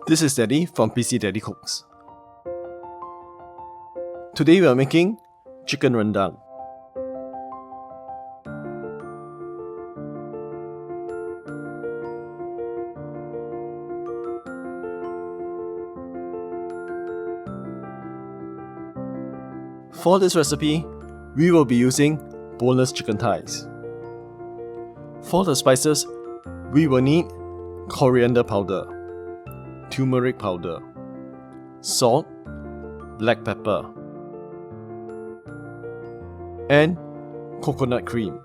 This is Daddy from PC Daddy Cooks. Today we are making chicken rendang. For this recipe, we will be using boneless chicken thighs. For the spices, we will need coriander powder, turmeric powder, salt, black pepper, and coconut cream.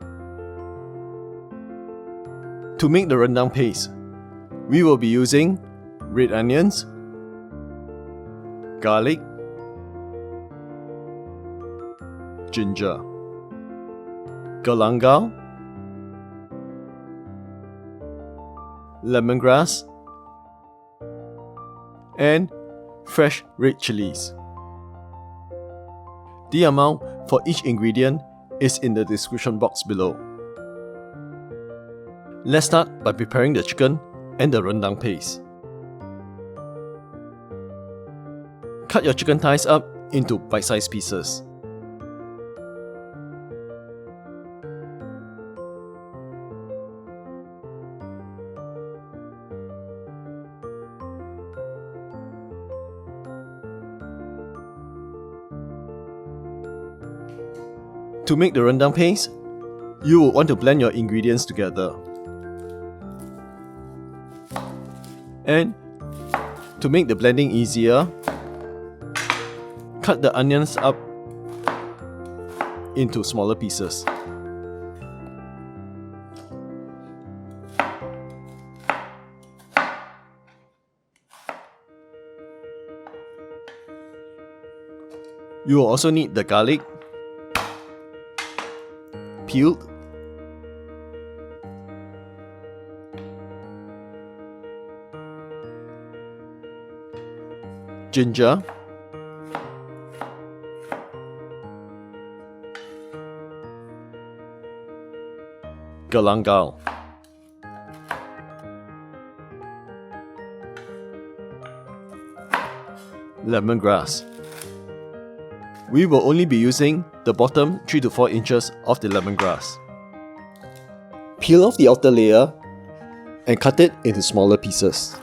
To make the rendang paste, we will be using red onions, garlic, ginger, galangal, lemongrass, and fresh red chilies. The amount for each ingredient is in the description box below. Let's start by preparing the chicken and the rendang paste. Cut your chicken thighs up into bite-sized pieces. To make the rendang paste, you will want to blend your ingredients together. And to make the blending easier, cut the onions up into smaller pieces. You will also need the garlic, peeled, ginger, galangal, lemongrass. We will only be using the bottom 3 to 4 inches of the lemongrass. Peel off the outer layer and cut it into smaller pieces.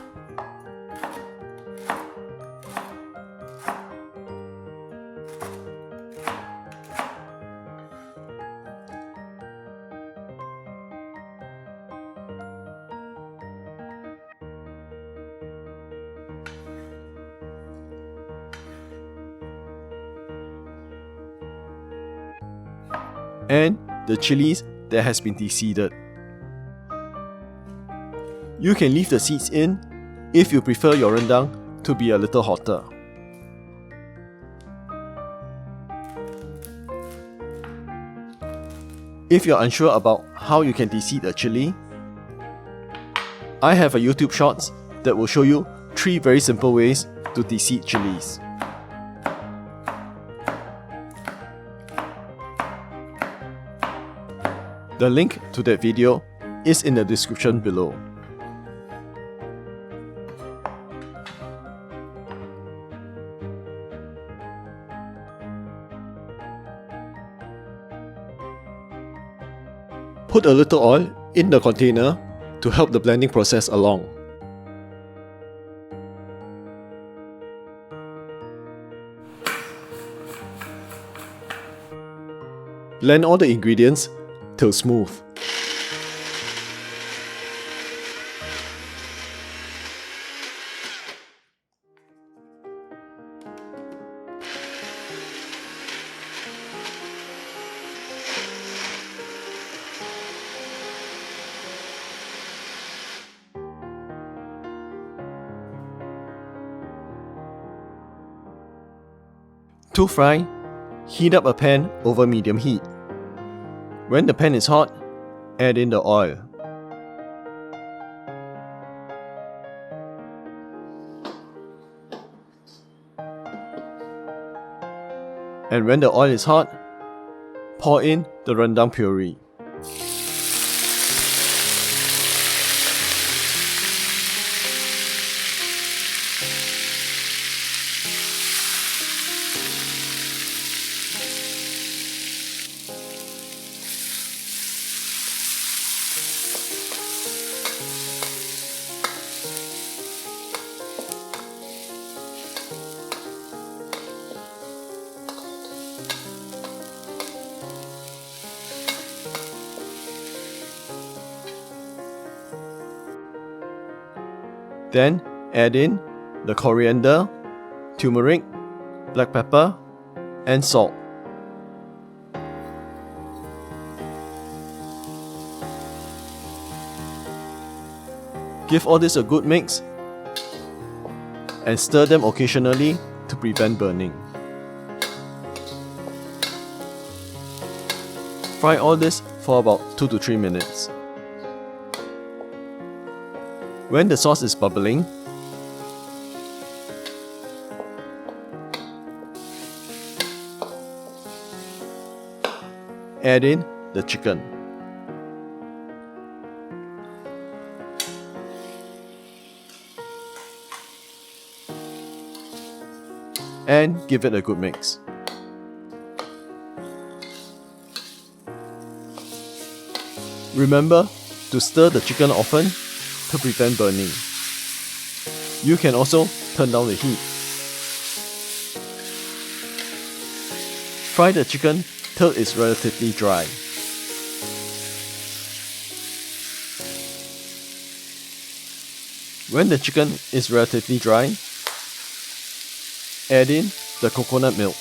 And the chilies that has been de-seeded. You can leave the seeds in if you prefer your rendang to be a little hotter. If you're unsure about how you can de-seed a chili, I have a YouTube shorts that will show you 3 very simple ways to de-seed chilies. The link to that video is in the description below. Put a little oil in the container to help the blending process along. Blend all the ingredients till smooth. To fry, heat up a pan over medium heat. When the pan is hot, add in the oil. And when the oil is hot, pour in the rendang puree. Then add in the coriander, turmeric, black pepper, and salt. Give all this a good mix and stir them occasionally to prevent burning. Fry all this for about 2 to 3 minutes. When the sauce is bubbling, add in the chicken. And give it a good mix. Remember to stir the chicken often to prevent burning. You can also turn down the heat. Fry the chicken till it's relatively dry. When the chicken is relatively dry, add in the coconut milk.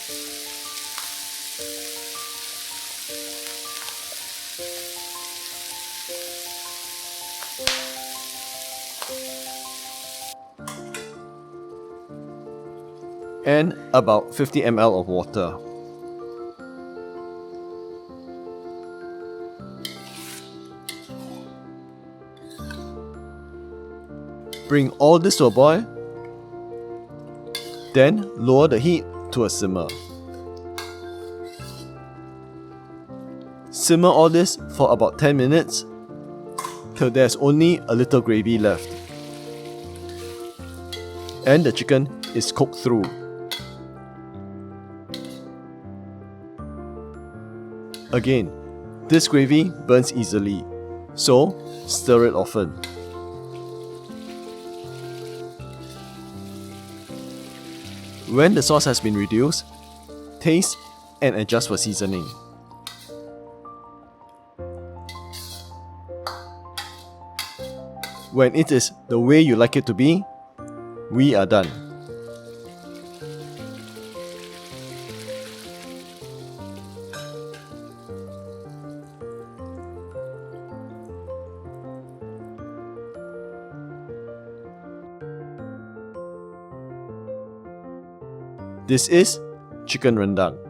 And about 50 ml of water. Bring all this to a boil, then lower the heat to a simmer. Simmer all this for about 10 minutes till there's only a little gravy left and the chicken is cooked through. Again, this gravy burns easily, so stir it often. When the sauce has been reduced, taste and adjust for seasoning. When it is the way you like it to be, we are done. This is Chicken Rendang.